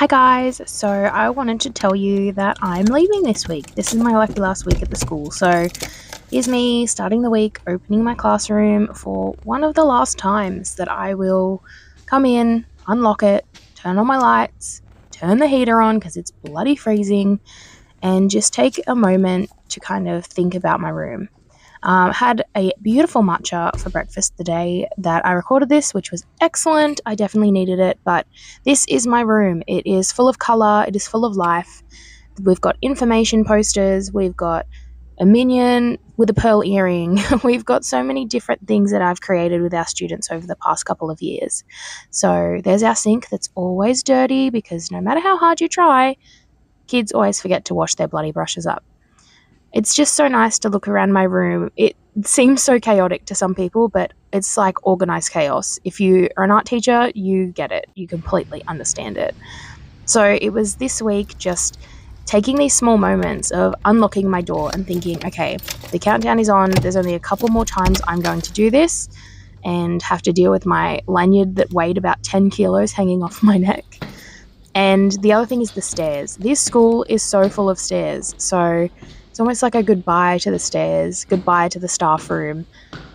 Hi guys, so I wanted to tell you that I'm leaving this week. This is my lucky last week at the school. So here's me starting the week, opening my classroom for one of the last times that I will come in, unlock it, turn on my lights, turn the heater on because it's bloody freezing, and just take a moment to kind of think about my room. Had a beautiful matcha for breakfast the day that I recorded this, which was excellent. I definitely needed it, but this is my room. It is full of colour, it is full of life. We've got information posters, we've got a minion with a pearl earring. We've got so many different things that I've created with our students over the past couple of years. So there's our sink that's always dirty because no matter how hard you try, kids always forget to wash their bloody brushes up. It's just so nice to look around my room. It seems so chaotic to some people, but it's like organized chaos. If you are an art teacher, you get it. You completely understand it. So it was this week just taking these small moments of unlocking my door and thinking, okay, the countdown is on. There's only a couple more times I'm going to do this and have to deal with my lanyard that weighed about 10 kilos hanging off my neck. And the other thing is the stairs. This school is so full of stairs. So it's almost like a goodbye to the stairs, goodbye to the staff room.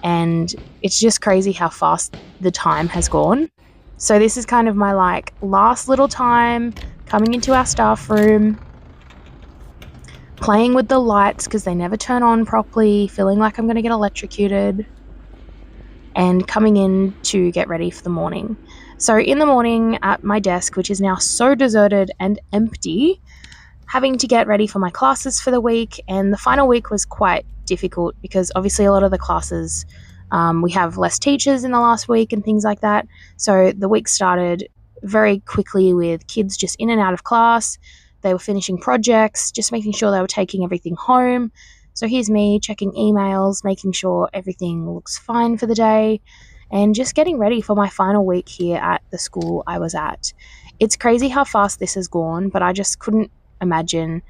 And it's just crazy how fast the time has gone. So this is kind of my last little time coming into our staff room, playing with the lights because they never turn on properly, feeling like I'm going to get electrocuted, and coming in to get ready for the morning. So in the morning at my desk, which is now so deserted and empty, having to get ready for my classes for the week, and the final week was quite difficult because obviously a lot of the classes, we have less teachers in the last week and things like that. So the week started very quickly with kids just in and out of class. They were finishing projects, just making sure they were taking everything home. So here's me checking emails, making sure everything looks fine for the day, and just getting ready for my final week here at the school I was at. It's crazy how fast this has gone, but I just couldn't imagine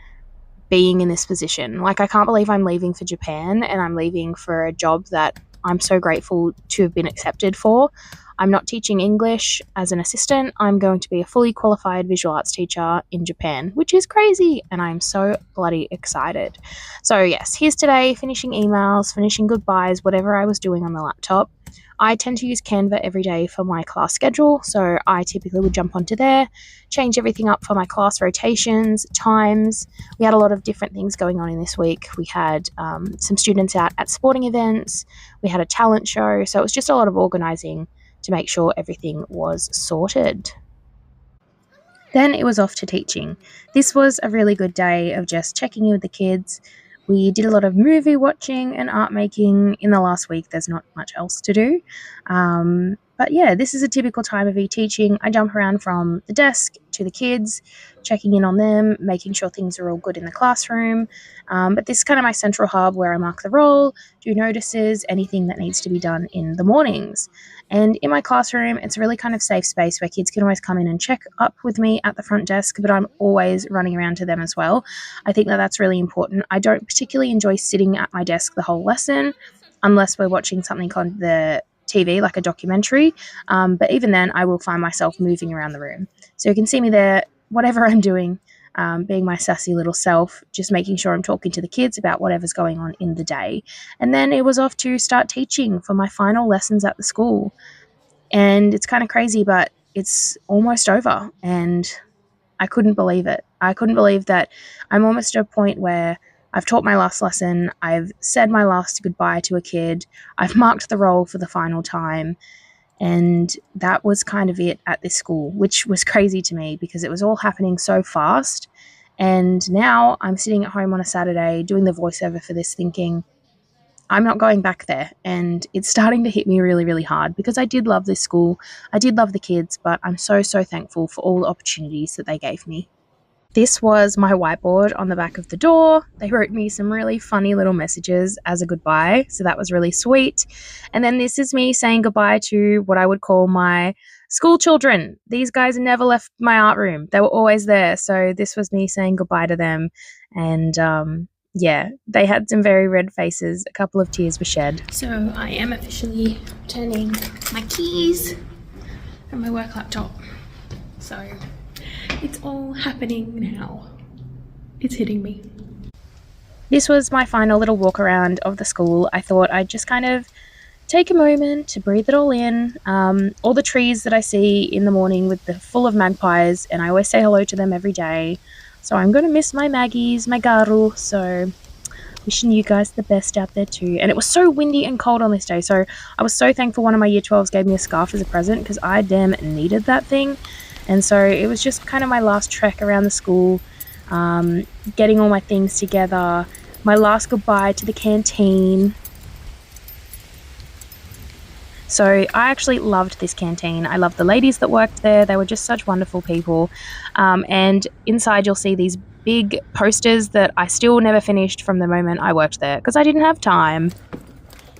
being in this position. I can't believe I'm leaving for Japan, and I'm leaving for a job that I'm so grateful to have been accepted for. I'm not teaching English as an assistant. I'm going to be a fully qualified visual arts teacher in Japan, which is crazy, and I'm so bloody excited. So yes, here's today, finishing emails, finishing goodbyes, whatever I was doing on the laptop. I tend to use Canva every day for my class schedule, so I typically would jump onto there, change everything up for my class rotations, times. We had a lot of different things going on in this week. We had some students out at sporting events, we had a talent show, so it was just a lot of organising to make sure everything was sorted. Then it was off to teaching. This was a really good day of just checking in with the kids. We did a lot of movie watching and art making. In the last week, there's not much else to do. But yeah, this is a typical time of e-teaching. I jump around from the desk to the kids, checking in on them, making sure things are all good in the classroom. But this is kind of my central hub where I mark the roll, do notices, anything that needs to be done in the mornings. And in my classroom, it's a really kind of safe space where kids can always come in and check up with me at the front desk, but I'm always running around to them as well. I think that that's really important. I don't particularly enjoy sitting at my desk the whole lesson unless we're watching something on the TV, like a documentary. But even then, I will find myself moving around the room. So you can see me there, whatever I'm doing, being my sassy little self, just making sure I'm talking to the kids about whatever's going on in the day. And then it was off to start teaching for my final lessons at the school. And it's kind of crazy, but it's almost over. And I couldn't believe it. I couldn't believe that I'm almost at a point where I've taught my last lesson, I've said my last goodbye to a kid, I've marked the roll for the final time, and that was kind of it at this school, which was crazy to me because it was all happening so fast. And now I'm sitting at home on a Saturday doing the voiceover for this thinking, I'm not going back there. And it's starting to hit me really, really hard because I did love this school, I did love the kids, but I'm so, so thankful for all the opportunities that they gave me. This was my whiteboard on the back of the door. They wrote me some really funny little messages as a goodbye, so that was really sweet. And then this is me saying goodbye to what I would call my school children. These guys never left my art room. They were always there, so this was me saying goodbye to them. And yeah, they had some very red faces. A couple of tears were shed. So I am officially returning my keys and my work laptop. So It's all happening now. It's hitting me. This was my final little walk around of the school. I thought I'd just kind of take a moment to breathe it all in. All the trees that I see in the morning with the full of magpies, and I always say hello to them every day. So I'm going to miss my Maggies, my Garu. So wishing you guys the best out there too. And it was so windy and cold on this day, so I was so thankful one of my year 12s gave me a scarf as a present, because I damn needed that thing. And so it was just kind of my last trek around the school, getting all my things together, my last goodbye to the canteen. So I actually loved this canteen. I loved the ladies that worked there. They were just such wonderful people. And inside you'll see these big posters that I still never finished from the moment I worked there, because I didn't have time.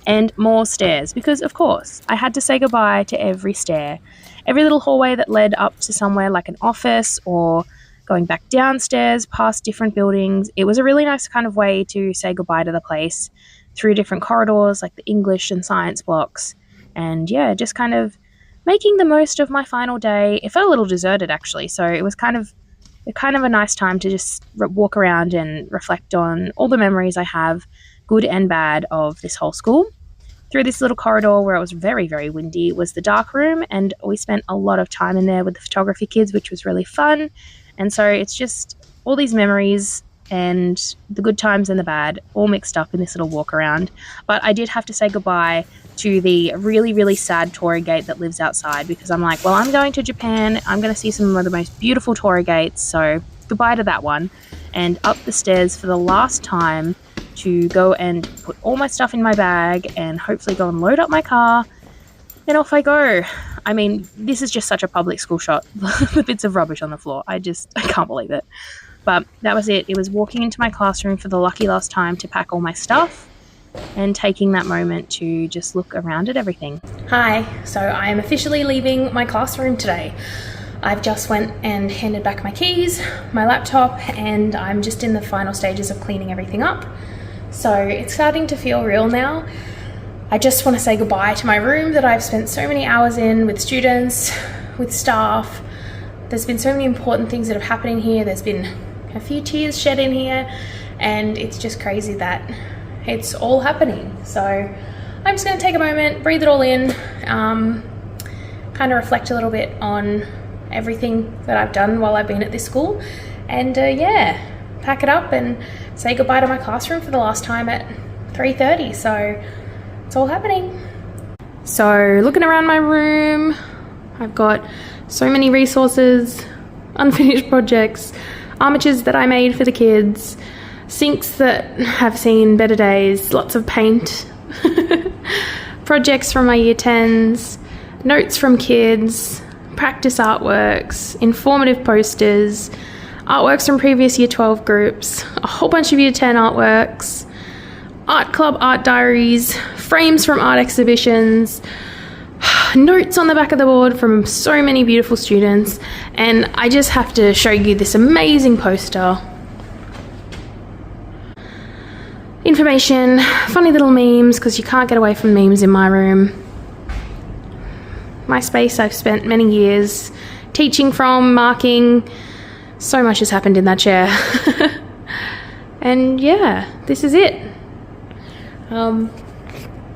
And more stairs, because of course I had to say goodbye to every stair. Every little hallway that led up to somewhere like an office, or going back downstairs past different buildings. It was a really nice kind of way to say goodbye to the place, through different corridors like the English and science blocks. And yeah, just kind of making the most of my final day. It felt a little deserted actually, so it was kind of a nice time to just walk around and reflect on all the memories I have, good and bad, of this whole school. Through this little corridor where it was very, very windy was the dark room, and we spent a lot of time in there with the photography kids, which was really fun. And so it's just all these memories and the good times and the bad all mixed up in this little walk around. But I did have to say goodbye to the really, really sad torii gate that lives outside, because I'm like, well, I'm going to Japan. I'm going to see some of the most beautiful torii gates. So goodbye to that one. And up the stairs for the last time to go and put all my stuff in my bag and hopefully go and load up my car. And off I go. I mean, this is just such a public school shot. The bits of rubbish on the floor. I can't believe it. But that was it. It was walking into my classroom for the lucky last time to pack all my stuff and taking that moment to just look around at everything. Hi, so I am officially leaving my classroom today. I've just went and handed back my keys, my laptop, and I'm just in the final stages of cleaning everything up. So it's starting to feel real now. I just want to say goodbye to my room that I've spent so many hours in with students, with staff. There's been so many important things that have happened in here. There's been a few tears shed in here, and it's just crazy that it's all happening. So I'm just going to take a moment, breathe it all in, kind of reflect a little bit on everything that I've done while I've been at this school, and yeah, pack it up and say goodbye to my classroom for the last time at 3:30. So it's all happening. So looking around my room, I've got so many resources, unfinished projects, armatures that I made for the kids, sinks that have seen better days, lots of paint, projects from my year 10s, notes from kids, practice artworks, informative posters, artworks from previous year 12 groups, a whole bunch of year 10 artworks, art club art diaries, frames from art exhibitions, notes on the back of the board from so many beautiful students. And I just have to show you this amazing poster. Information, funny little memes, because you can't get away from memes in my room. My space I've spent many years teaching from, marking. So much has happened in that chair. And yeah, this is it.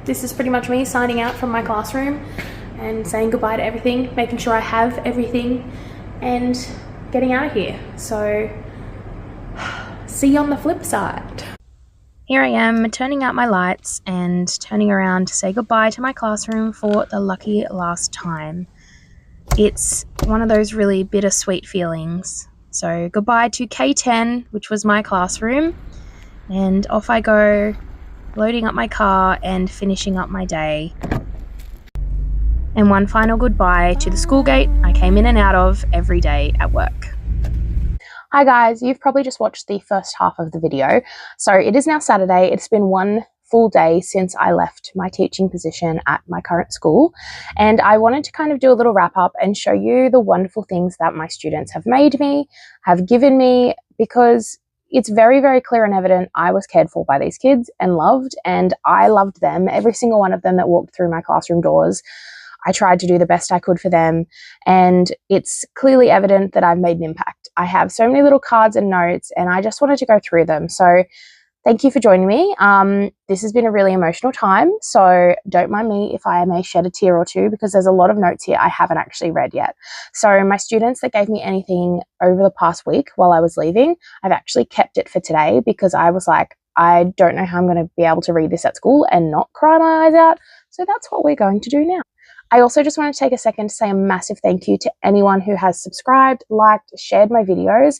This is pretty much me signing out from my classroom and saying goodbye to everything, making sure I have everything, and getting out of here. So see you on the flip side. Here I am turning out my lights and turning around to say goodbye to my classroom for the lucky last time. It's one of those really bittersweet feelings. So goodbye to K10, which was my classroom, and off I go, loading up my car and finishing up my day. And one final goodbye to the school gate I came in and out of every day at work. Hi guys, you've probably just watched the first half of the video. So it is now Saturday. It's been one full day since I left my teaching position at my current school, and I wanted to kind of do a little wrap up and show you the wonderful things that my students have made me, have given me, because it's very, very clear and evident I was cared for by these kids and loved, and I loved them, every single one of them that walked through my classroom doors. I tried to do the best I could for them, and it's clearly evident that I've made an impact. I have so many little cards and notes, and I just wanted to go through them. So thank you for joining me. This has been a really emotional time, so don't mind me if I may shed a tear or two, because there's a lot of notes here I haven't actually read yet. So my students that gave me anything over the past week while I was leaving, I've actually kept it for today, because I was like, I don't know how I'm going to be able to read this at school and not cry my eyes out. So that's what we're going to do now. I also just want to take a second to say a massive thank you to anyone who has subscribed, liked, shared my videos.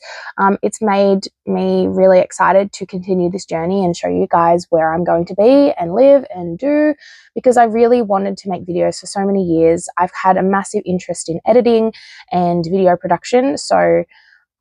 It's made me really excited to continue this journey and show you guys where I'm going to be and live and do, because I really wanted to make videos for so many years. I've had a massive interest in editing and video production, so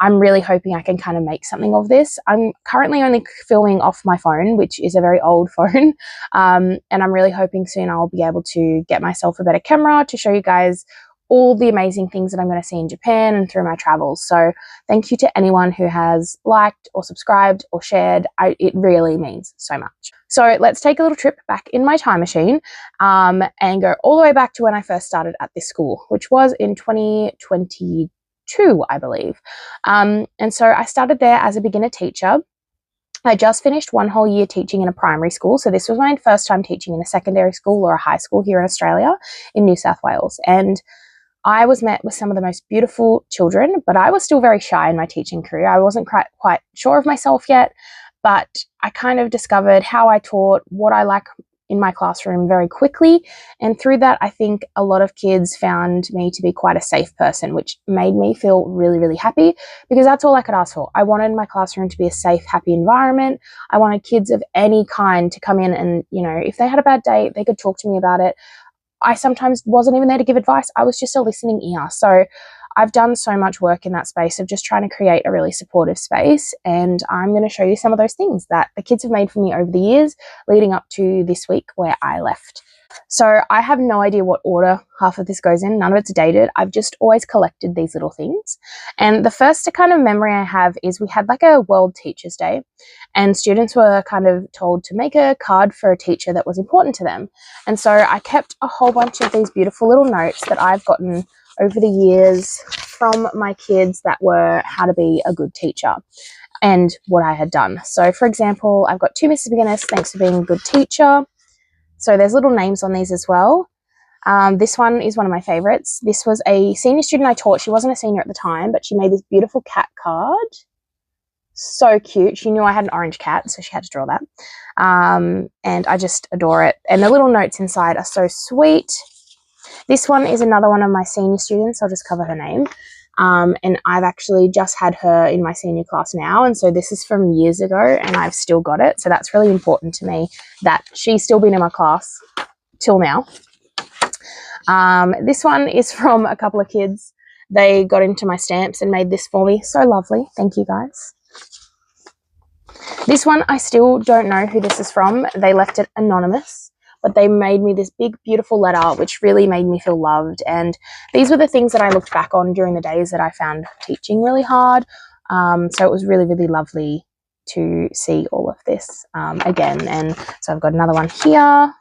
I'm really hoping I can kind of make something of this. I'm currently only filming off my phone, which is a very old phone. And I'm really hoping soon I'll be able to get myself a better camera to show you guys all the amazing things that I'm going to see in Japan and through my travels. So thank you to anyone who has liked or subscribed or shared. It really means so much. So let's take a little trip back in my time machine and go all the way back to when I first started at this school, which was in 2022. I believe. And so I started there as a beginner teacher. I just finished one whole year teaching in a primary school. So this was my first time teaching in a secondary school or a high school here in Australia, in New South Wales. And I was met with some of the most beautiful children, but I was still very shy in my teaching career. I wasn't quite sure of myself yet, but I kind of discovered how I taught, what I like in my classroom very quickly, and through that I think a lot of kids found me to be quite a safe person, which made me feel really, really happy, because that's all I could ask for. I wanted my classroom to be a safe, happy environment. I wanted kids of any kind to come in and, you know, if they had a bad day, they could talk to me about it. I sometimes wasn't even there to give advice. I was just a listening ear. So I've done so much work in that space of just trying to create a really supportive space, and I'm going to show you some of those things that the kids have made for me over the years leading up to this week where I left. So I have no idea what order half of this goes in. None of it's dated. I've just always collected these little things. And the first kind of memory I have is we had like a World Teachers Day, and students were kind of told to make a card for a teacher that was important to them. And so I kept a whole bunch of these beautiful little notes that I've gotten over the years from my kids that were how to be a good teacher and what I had done. So for example, I've got to Mrs. McGuinness, thanks for being a good teacher. So there's little names on these as well. This one is one of my favorites. This was a senior student I taught. She wasn't a senior at the time, but she made this beautiful cat card. So cute. She knew I had an orange cat, so she had to draw that. And I just adore it. And the little notes inside are so sweet. This one is another one of my senior students. I'll just cover her name. And I've actually just had her in my senior class now. And so this is from years ago and I've still got it. So that's really important to me that she's still been in my class till now. This one is from a couple of kids. They got into my stamps and made this for me. So lovely. Thank you guys. This one, I still don't know who this is from. They left it anonymous, but they made me this big, beautiful letter, which really made me feel loved. And these were the things that I looked back on during the days that I found teaching really hard. So it was really, really lovely to see all of this again. And so I've got another one here.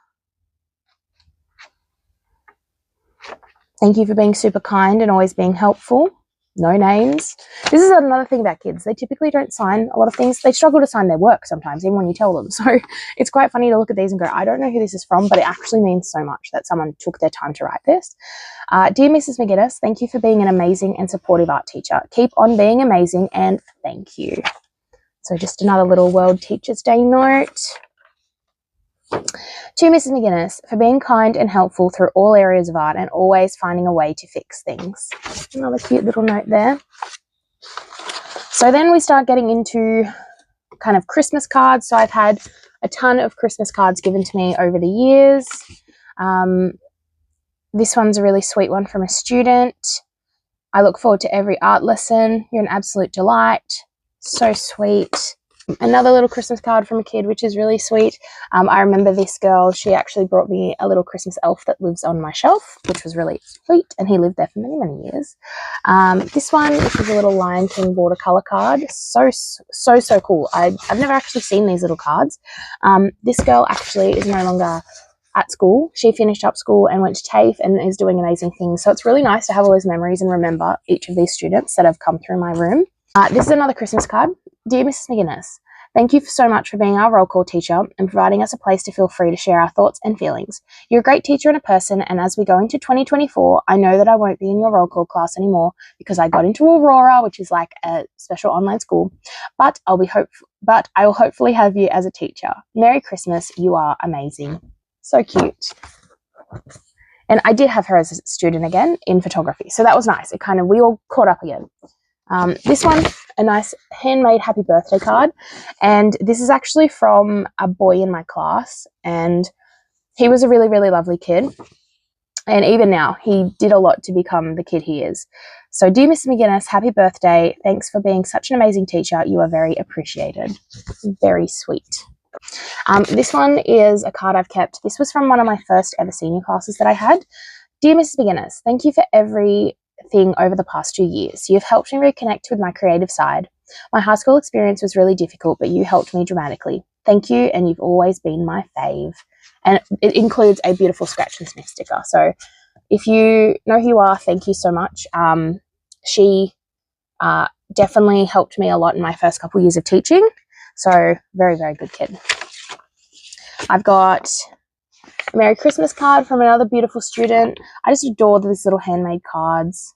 Thank you for being super kind and always being helpful. No names. This is another thing about kids. They typically don't sign a lot of things. They struggle to sign their work sometimes, even when you tell them. So it's quite funny to look at these and go, I don't know who this is from, but it actually means so much that someone took their time to write this. Dear Mrs. McGuinness, thank you for being an amazing and supportive art teacher. Keep on being amazing and thank you. So just another little World Teachers Day note. To Mrs. McGuinness, for being kind and helpful through all areas of art and always finding a way to fix things. Another cute little note there. So then we start getting into kind of Christmas cards. So I've had a ton of Christmas cards given to me over the years. This one's a really sweet one from a student. I look forward to every art lesson. You're an absolute delight. So sweet. Another little Christmas card from a kid, which is really sweet. I remember this girl, she actually brought me a little Christmas elf that lives on my shelf, which was really sweet, and he lived there for many, many years. This one, which is a little Lion King watercolor card. So cool. I've never actually seen these little cards. This girl actually is no longer at school. She finished up school and went to TAFE and is doing amazing things. So it's really nice to have all those memories and remember each of these students that have come through my room. This is another Christmas card. Dear Mrs. McGuinness, thank you so much for being our roll call teacher and providing us a place to feel free to share our thoughts and feelings. You're a great teacher and a person, and as we go into 2024, I know that I won't be in your roll call class anymore because I got into Aurora, which is like a special online school, but I will hopefully have you as a teacher. Merry Christmas, you are amazing. So cute. And I did have her as a student again in photography, so that was nice. We all caught up again. This one, a nice handmade happy birthday card, and this is actually from a boy in my class, and he was a really, really lovely kid, and even now he did a lot to become the kid he is. So dear Mrs. McGuinness, happy birthday. Thanks for being such an amazing teacher. You are very appreciated. Very sweet. This one is a card I've kept. This was from one of my first ever senior classes that I had. Dear Mrs. McGuinness, thank you for everything over the past 2 years. You've helped me reconnect with my creative side. My high school experience was really difficult, but you helped me dramatically. Thank you, and you've always been my fave. And it includes a beautiful Scratch and Sniff sticker. So if you know who you are, thank you so much. She definitely helped me a lot in my first couple years of teaching. So very, very good kid. I've got a Merry Christmas card from another beautiful student. I just adore these little handmade cards.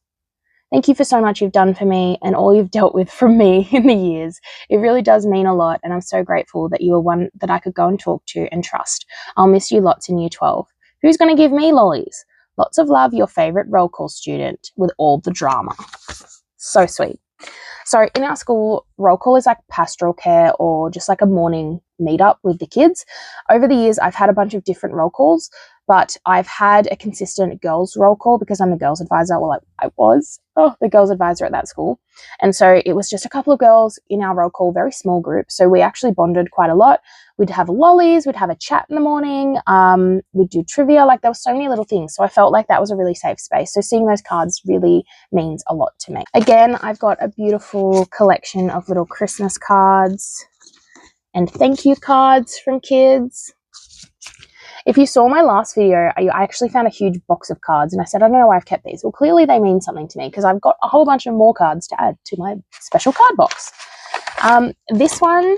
Thank you for so much you've done for me and all you've dealt with from me in the years. It really does mean a lot, and I'm so grateful that you were one that I could go and talk to and trust. I'll miss you lots in year 12. Who's going to give me lollies? Lots of love, your favourite roll call student with all the drama. So sweet. So in our school, roll call is like pastoral care or just like a morning meetup with the kids. Over the years, I've had a bunch of different roll calls, but I've had a consistent girls roll call because I'm a girls advisor. Well, I was the girls advisor at that school. And so it was just a couple of girls in our roll call, very small group. So we actually bonded quite a lot. We'd have lollies, we'd have a chat in the morning, we'd do trivia. Like there were so many little things. So I felt like that was a really safe space. So seeing those cards really means a lot to me. Again, I've got a beautiful collection of little Christmas cards and thank you cards from kids. If you saw my last video, I actually found a huge box of cards and I said, I don't know why I've kept these. Well, clearly they mean something to me because I've got a whole bunch of more cards to add to my special card box. This one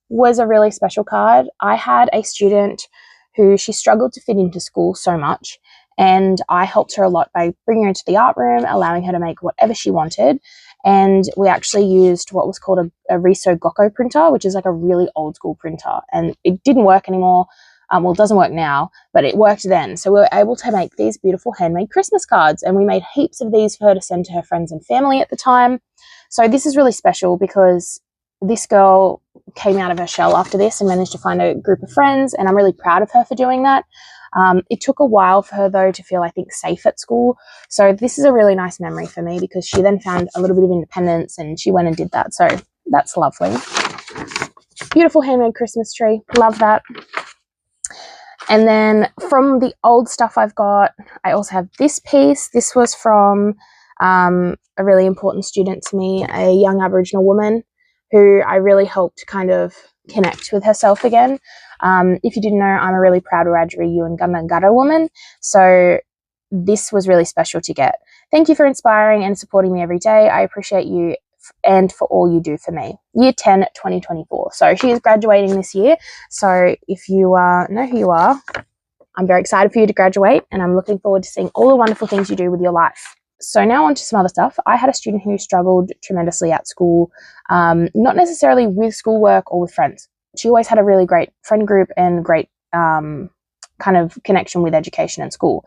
was a really special card. I had a student who she struggled to fit into school so much, and I helped her a lot by bringing her into the art room, allowing her to make whatever she wanted. And we actually used what was called a Riso Gokko printer, which is like a really old school printer, and it didn't work anymore. Well, it doesn't work now, but it worked then. So we were able to make these beautiful handmade Christmas cards, and we made heaps of these for her to send to her friends and family at the time. So this is really special because this girl came out of her shell after this and managed to find a group of friends, and I'm really proud of her for doing that. It took a while for her, though, to feel, I think, safe at school. So this is a really nice memory for me because she then found a little bit of independence and she went and did that. So that's lovely. Beautiful handmade Christmas tree. Love that. And then from the old stuff I've got, I also have this piece. This was from a really important student to me, a young Aboriginal woman who I really helped kind of connect with herself again. If you didn't know, I'm a really proud Wiradjuri Yuin Gundungurra woman. So this was really special to get. Thank you for inspiring and supporting me every day. I appreciate you and for all you do for me. Year 10, 2024. So she is graduating this year. So if you know who you are, I'm very excited for you to graduate, and I'm looking forward to seeing all the wonderful things you do with your life. So now on to some other stuff. I had a student who struggled tremendously at school, not necessarily with schoolwork or with friends. She always had a really great friend group and great kind of connection with education and school.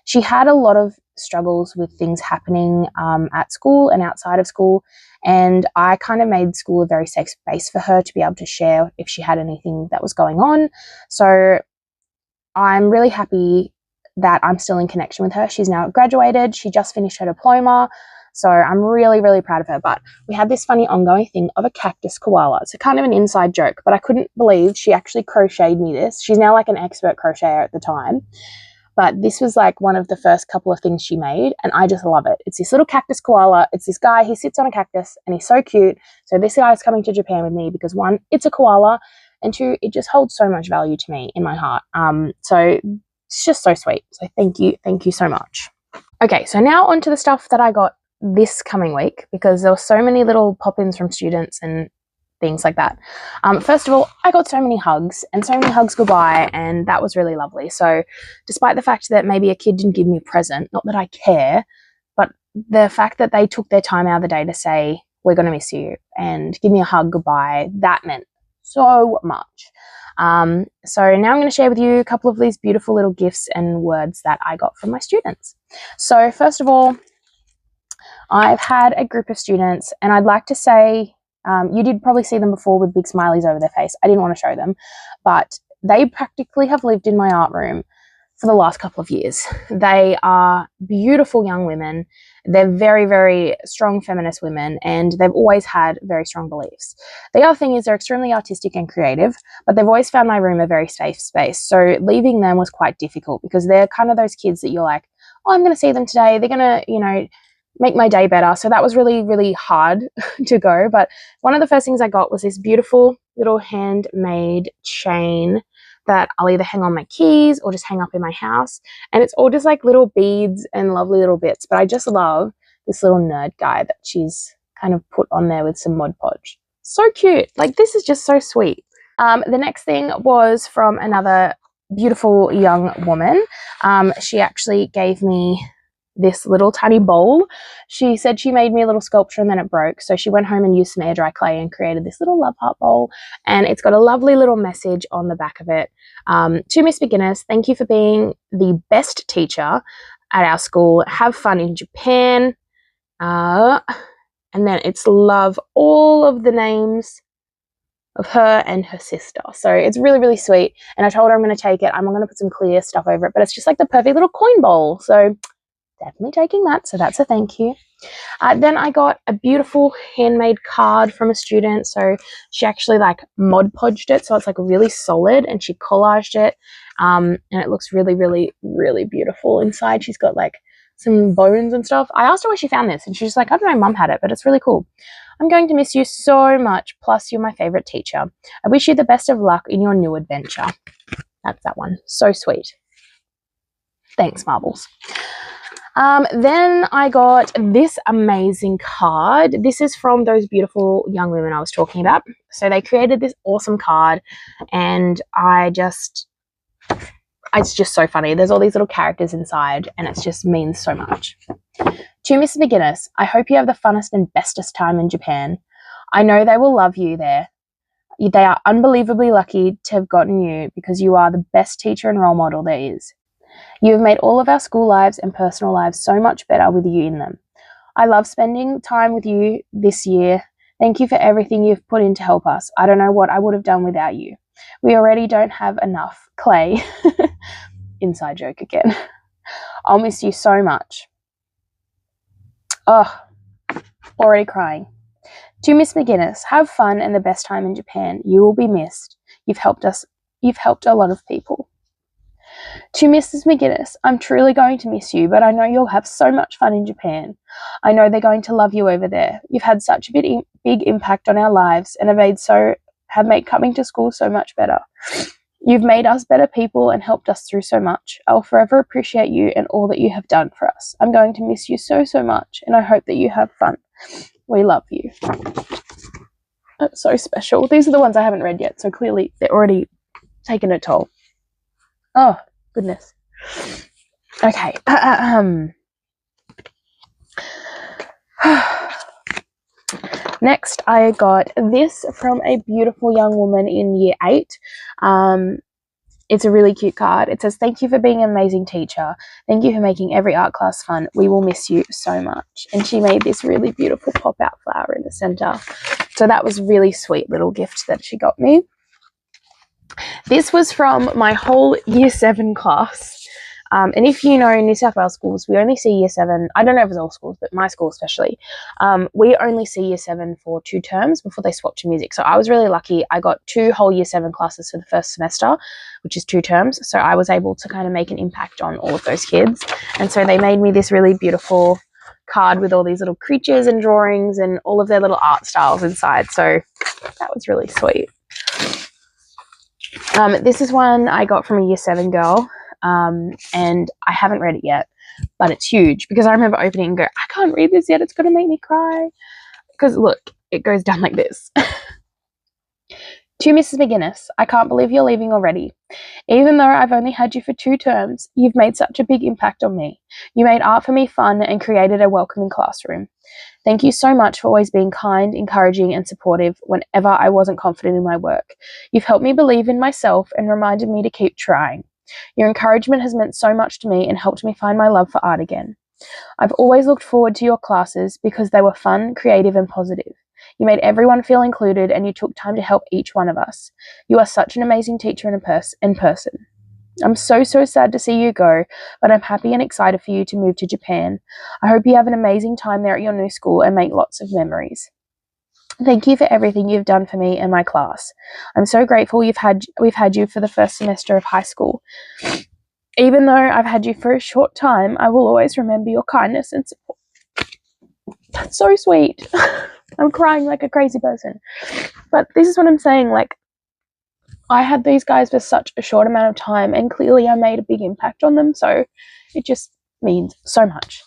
She had a lot of struggles with things happening at school and outside of school, and I kind of made school a very safe space for her to be able to share if she had anything that was going on. So I'm really happy that I'm still in connection with her. She's now graduated. She just finished her diploma. So I'm really, really proud of her. But we had this funny ongoing thing of a cactus koala. It's a kind of an inside joke, but I couldn't believe she actually crocheted me this. She's now like an expert crocheter at the time. But this was like one of the first couple of things she made, and I just love it. It's this little cactus koala. It's this guy, he sits on a cactus and he's so cute. So this guy is coming to Japan with me because, one, it's a koala, and two, it just holds so much value to me in my heart. So it's just so sweet. So thank you so much. Okay, so now on to the stuff that I got this coming week, because there were so many little pop-ins from students and things like that. First of all, I got so many hugs and so many hugs goodbye, and that was really lovely. So despite the fact that maybe a kid didn't give me a present, not that I care, but the fact that they took their time out of the day to say, we're going to miss you, and give me a hug goodbye, that meant so much. So now I'm going to share with you a couple of these beautiful little gifts and words that I got from my students. So first of all, I've had a group of students, and I'd like to say, you did probably see them before with big smileys over their face. I didn't want to show them, but they practically have lived in my art room for the last couple of years. They are beautiful young women. They're very, very strong feminist women, and they've always had very strong beliefs. The other thing is they're extremely artistic and creative, but they've always found my room a very safe space. So leaving them was quite difficult, because they're kind of those kids that you're like, oh, I'm going to see them today. They're going to, make my day better. So that was really, really hard to go. But one of the first things I got was this beautiful little handmade chain that I'll either hang on my keys or just hang up in my house. And it's all just like little beads and lovely little bits. But I just love this little nerd guy that she's kind of put on there with some Mod Podge. So cute. Like, this is just so sweet. The next thing was from another beautiful young woman. She actually gave me this little tiny bowl. She said she made me a little sculpture and then it broke. So she went home and used some air dry clay and created this little love heart bowl. And it's got a lovely little message on the back of it. To Miss McGuinness, thank you for being the best teacher at our school. Have fun in Japan. And then it's love all of the names of her and her sister. So it's really, really sweet. And I told her I'm going to take it. I'm going to put some clear stuff over it, but it's just like the perfect little coin bowl. So definitely taking that. So that's a thank you. Then I got a beautiful handmade card from a student. So she actually like Mod Podged it. So it's like really solid, and she collaged it. And it looks really, really, really beautiful inside. She's got like some bones and stuff. I asked her where she found this, and she's like, I don't know, Mum had it, but it's really cool. I'm going to miss you so much. Plus, you're my favorite teacher. I wish you the best of luck in your new adventure. That's that one. So sweet. Thanks, Marbles. Then I got this amazing card. This is from those beautiful young women I was talking about. So they created this awesome card, and it's just so funny. There's all these little characters inside, and it just means so much. To Mrs. McGuinness, I hope you have the funnest and bestest time in Japan. I know they will love you there. They are unbelievably lucky to have gotten you, because you are the best teacher and role model there is. You have made all of our school lives and personal lives so much better with you in them. I love spending time with you this year. Thank you for everything you've put in to help us. I don't know what I would have done without you. We already don't have enough. Clay. Inside joke again. I'll miss you so much. Oh, already crying. To Miss McGuinness, have fun and the best time in Japan. You will be missed. You've helped a lot of people. To Mrs. McGuinness, I'm truly going to miss you, but I know you'll have so much fun in Japan. I know they're going to love you over there. You've had such a big impact on our lives and have made coming to school so much better. You've made us better people and helped us through so much. I'll forever appreciate you and all that you have done for us. I'm going to miss you so, so much, and I hope that you have fun. We love you. That's so special. These are the ones I haven't read yet, so clearly they're already taking a toll. Oh, goodness. Okay. Next, I got this from a beautiful young woman in year 8. It's a really cute card. It says, thank you for being an amazing teacher. Thank you for making every art class fun. We will miss you so much. And she made this really beautiful pop-out flower in the center. So that was a really sweet little gift that she got me. This was from my whole year 7 class. And if you know New South Wales schools, we only see year 7. I don't know if it's all schools, but my school especially. We only see year 7 for 2 terms before they swap to music. So I was really lucky. I got 2 whole year 7 classes for the first semester, which is 2 terms. So I was able to kind of make an impact on all of those kids. And so they made me this really beautiful card with all these little creatures and drawings and all of their little art styles inside. So that was really sweet. This is one I got from a year 7 girl, and I haven't read it yet, but it's huge because I remember opening and go, I can't read this yet, it's going to make me cry. Because look, it goes down like this. To Mrs. McGuinness, I can't believe you're leaving already. Even though I've only had you for 2 terms, you've made such a big impact on me. You made art for me fun and created a welcoming classroom. Thank you so much for always being kind, encouraging, and supportive whenever I wasn't confident in my work. You've helped me believe in myself and reminded me to keep trying. Your encouragement has meant so much to me and helped me find my love for art again. I've always looked forward to your classes because they were fun, creative, and positive. You made everyone feel included and you took time to help each one of us. You are such an amazing teacher in person. I'm so sad to see you go, but I'm happy and excited for you to move to Japan. I hope you have an amazing time there at your new school and make lots of memories. Thank you for everything you've done for me and my class. I'm so grateful we've had you for the first semester of high school. Even though I've had you for a short time, I will always remember your kindness and support. That's so sweet. I'm crying like a crazy person. But this is what I'm saying, like, I had these guys for such a short amount of time and clearly I made a big impact on them, so it just means so much.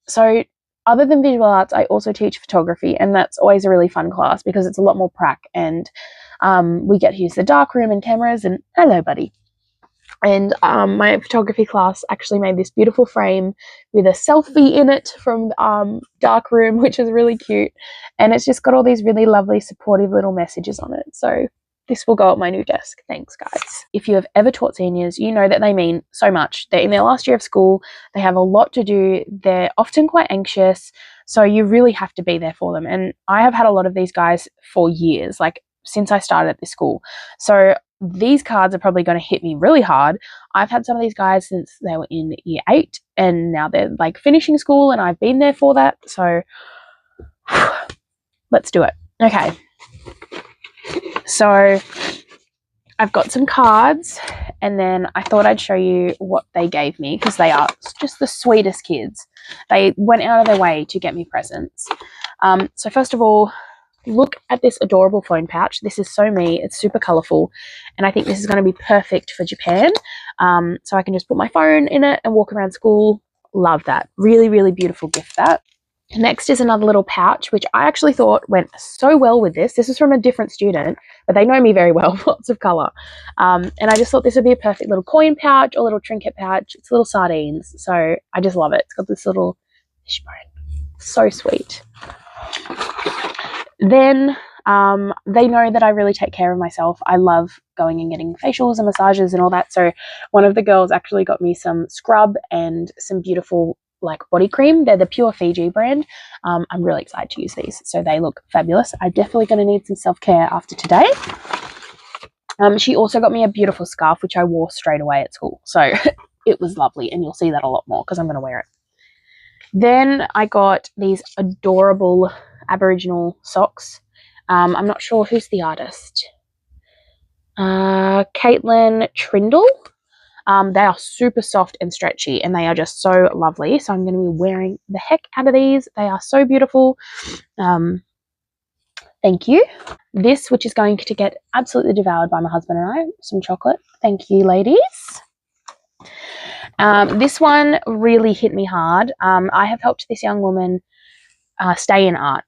So other than visual arts, I also teach photography, and that's always a really fun class because it's a lot more prac, and we get to use the darkroom and cameras, and hello buddy. And my photography class actually made this beautiful frame with a selfie in it from darkroom, which is really cute, and it's just got all these really lovely supportive little messages on it. So this will go at my new desk. Thanks, guys. If you have ever taught seniors, you know that they mean so much. They're in their last year of school. They have a lot to do. They're often quite anxious. So you really have to be there for them. And I have had a lot of these guys for years, like since I started at this school. So these cards are probably going to hit me really hard. I've had some of these guys since they were in year 8 and now they're like finishing school and I've been there for that. So let's do it. Okay. So I've got some cards and then I thought I'd show you what they gave me because they are just the sweetest kids. They went out of their way to get me presents. So first of all, look at this adorable phone pouch. This is so me. It's super colourful and I think this is going to be perfect for Japan. So I can just put my phone in it and walk around school. Love that. Really, really beautiful gift, that. Next is another little pouch, which I actually thought went so well with this. This is from a different student, but they know me very well, lots of colour. And I just thought this would be a perfect little coin pouch or little trinket pouch. It's little sardines, so I just love it. It's got this little fish bone. So sweet. Then they know that I really take care of myself. I love going and getting facials and massages and all that. So one of the girls actually got me some scrub and some beautiful like body cream. They're the Pure Fiji brand. I'm really excited to use these. So they look fabulous. I'm definitely going to need some self-care after today. She also got me a beautiful scarf, which I wore straight away at school. So it was lovely. And you'll see that a lot more because I'm going to wear it. Then I got these adorable Aboriginal socks. I'm not sure who's the artist. Caitlin Trindle. They are super soft and stretchy and they are just so lovely. So I'm going to be wearing the heck out of these. They are so beautiful. Thank you. This, which is going to get absolutely devoured by my husband and I, some chocolate. Thank you, ladies. This one really hit me hard. I have helped this young woman stay in art.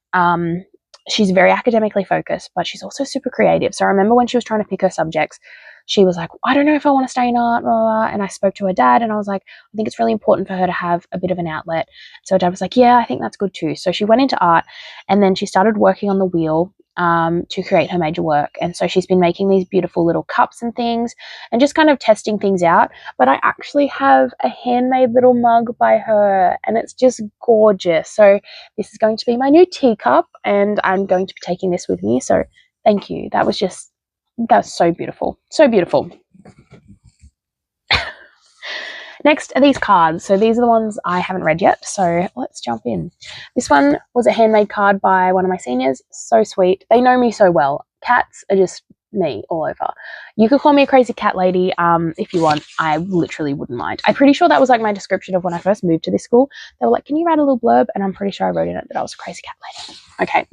She's very academically focused, but she's also super creative. So I remember when she was trying to pick her subjects, she was like, I don't know if I want to stay in art, blah, blah, blah. And I spoke to her dad and I was like, I think it's really important for her to have a bit of an outlet. So her dad was like, yeah, I think that's good too. So she went into art and then she started working on the wheel to create her major work. And so she's been making these beautiful little cups and things and just kind of testing things out. But I actually have a handmade little mug by her and it's just gorgeous. So this is going to be my new teacup and I'm going to be taking this with me. So thank you. That was so beautiful. So beautiful. Next are these cards. So these are the ones I haven't read yet. So let's jump in. This one was a handmade card by one of my seniors. So sweet. They know me so well. Cats are just me all over. You could call me a crazy cat lady if you want. I literally wouldn't mind. I'm pretty sure that was like my description of when I first moved to this school. They were like, can you write a little blurb? And I'm pretty sure I wrote in it that I was a crazy cat lady. Okay.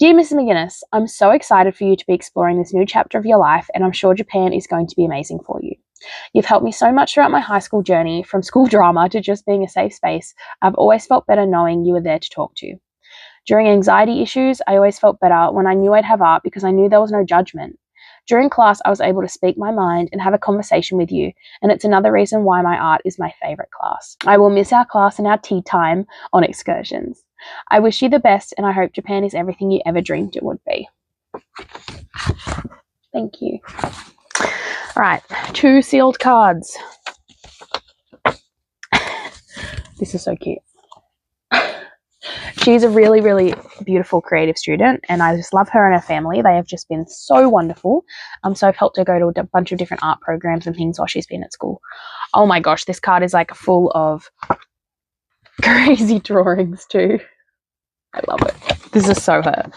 Dear Mrs. McGuinness, I'm so excited for you to be exploring this new chapter of your life, and I'm sure Japan is going to be amazing for you. You've helped me so much throughout my high school journey, from school drama to just being a safe space. I've always felt better knowing you were there to talk to. During anxiety issues, I always felt better when I knew I'd have art because I knew there was no judgment. During class, I was able to speak my mind and have a conversation with you, and it's another reason why my art is my favourite class. I will miss our class and our tea time on excursions. I wish you the best, and I hope Japan is everything you ever dreamed it would be. Thank you. All right, 2 sealed cards. This is so cute. She's a really, really beautiful creative student, and I just love her and her family. They have just been so wonderful. So I've helped her go to a bunch of different art programs and things while she's been at school. Oh my gosh, this card is like full of crazy drawings too. I love it. This is so her.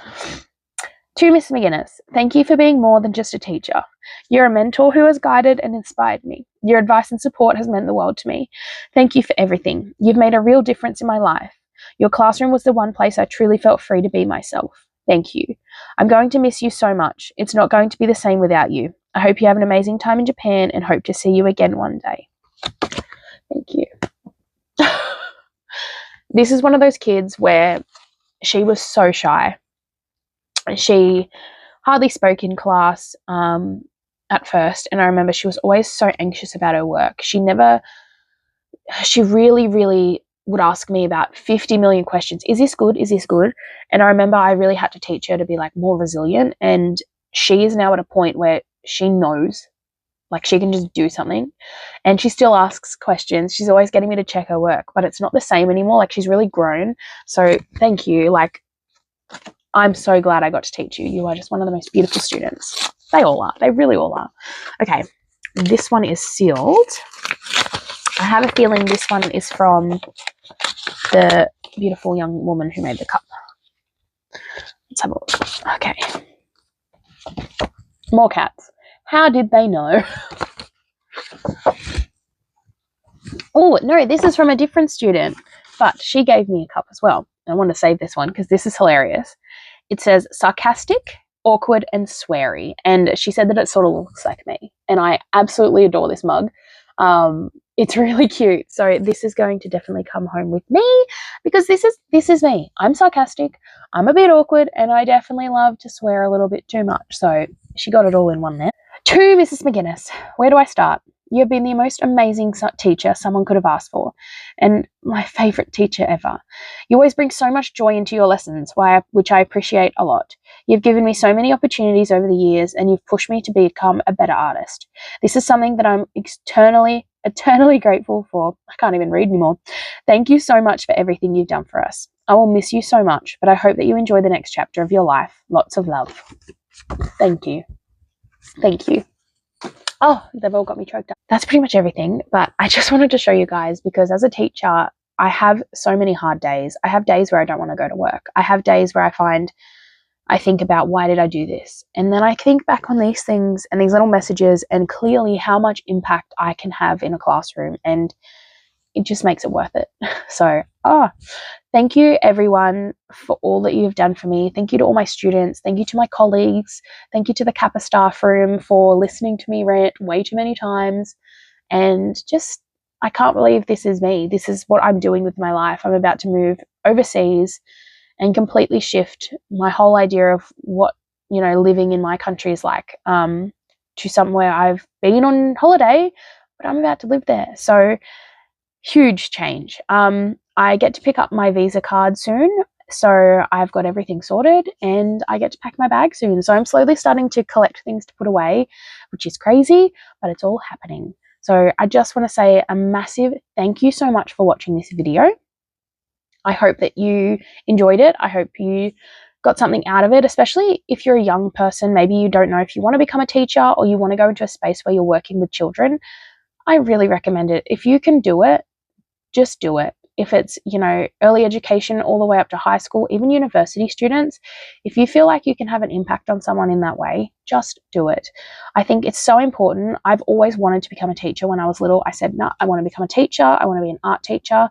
To Miss McGuinness, thank you for being more than just a teacher. You're a mentor who has guided and inspired me. Your advice and support has meant the world to me. Thank you for everything. You've made a real difference in my life. Your classroom was the one place I truly felt free to be myself. Thank you. I'm going to miss you so much. It's not going to be the same without you. I hope you have an amazing time in Japan and hope to see you again one day. Thank you. This is one of those kids where she was so shy. She hardly spoke in class at first, and I remember she was always so anxious about her work. She really, really would ask me about 50 million questions. Is this good? Is this good? And I remember I really had to teach her to be like more resilient, and she is now at a point where she knows, like she can just do something, and she still asks questions. She's always getting me to check her work, but it's not the same anymore. Like she's really grown. So thank you. Like I'm so glad I got to teach you. You are just one of the most beautiful students. They all are. They really all are. Okay, this one is sealed. I have a feeling this one is from the beautiful young woman who made the cup. Let's have a look. Okay. More cats. How did they know? Oh, no, this is from a different student, but she gave me a cup as well. I want to save this one because this is hilarious. It says sarcastic, awkward, and sweary. And she said that it sort of looks like me. And I absolutely adore this mug. It's really cute. So this is going to definitely come home with me because this is me. I'm sarcastic, I'm a bit awkward, and I definitely love to swear a little bit too much. So she got it all in one there. To Mrs. McGuinness, where do I start? You have been the most amazing teacher someone could have asked for, and my favourite teacher ever. You always bring so much joy into your lessons, which I appreciate a lot. You've given me so many opportunities over the years, and you've pushed me to become a better artist. This is something that I'm eternally grateful for. I can't even read anymore. Thank you so much for everything you've done for us. I will miss you so much, but I hope that you enjoy the next chapter of your life. Lots of love. Thank you. Thank you. Oh, they've all got me choked up. That's pretty much everything, but I just wanted to show you guys because as a teacher, I have so many hard days. I have days where I don't want to go to work. I have days where I think about why did I do this? And then I think back on these things and these little messages and clearly how much impact I can have in a classroom, and it just makes it worth it. So, thank you everyone for all that you've done for me. Thank you to all my students. Thank you to my colleagues. Thank you to the Kappa staff room for listening to me rant way too many times. And just, I can't believe this is me. This is what I'm doing with my life. I'm about to move overseas and completely shift my whole idea of what, living in my country is like, to somewhere I've been on holiday, but I'm about to live there. So huge change. I get to pick up my visa card soon, so I've got everything sorted and I get to pack my bag soon. So I'm slowly starting to collect things to put away, which is crazy, but it's all happening. So I just want to say a massive thank you so much for watching this video. I hope that you enjoyed it. I hope you got something out of it, especially if you're a young person. Maybe you don't know if you want to become a teacher or you want to go into a space where you're working with children. I really recommend it. If you can do it, just do it. If it's, early education all the way up to high school, even university students, if you feel like you can have an impact on someone in that way, just do it. I think it's so important. I've always wanted to become a teacher. When I was little, I said, no, I want to become a teacher. I want to be an art teacher.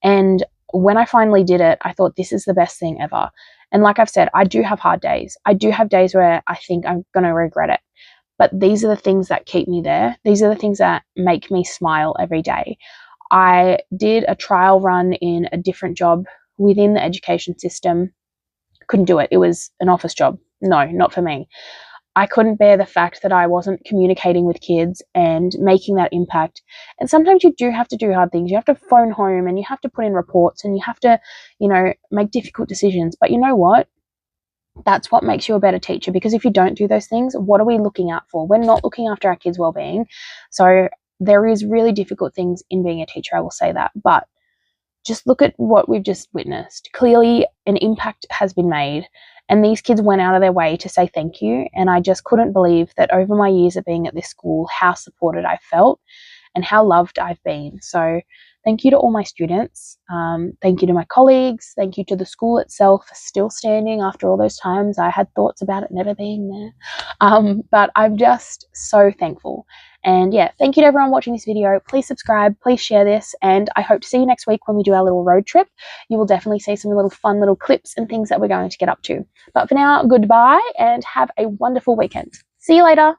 And when I finally did it, I thought this is the best thing ever. And like I've said, I do have hard days. I do have days where I think I'm going to regret it. But these are the things that keep me there. These are the things that make me smile every day. I did a trial run in a different job within the education system. Couldn't do it. It was an office job. No, not for me. I couldn't bear the fact that I wasn't communicating with kids and making that impact. And sometimes you do have to do hard things. You have to phone home and you have to put in reports and you have to, make difficult decisions. But you know what? That's what makes you a better teacher, because if you don't do those things, what are we looking out for? We're not looking after our kids' well-being. So there is really difficult things in being a teacher, I will say that. But just look at what we've just witnessed. Clearly, an impact has been made, and these kids went out of their way to say thank you. And I just couldn't believe that over my years of being at this school, how supported I felt and how loved I've been. So thank you to all my students. Thank you to my colleagues. Thank you to the school itself for still standing after all those times I had thoughts about it never being there. But I'm just so thankful. And yeah, thank you to everyone watching this video. Please subscribe, please share this, and I hope to see you next week when we do our little road trip. You will definitely see some little fun little clips and things that we're going to get up to. But for now, goodbye and have a wonderful weekend. See you later.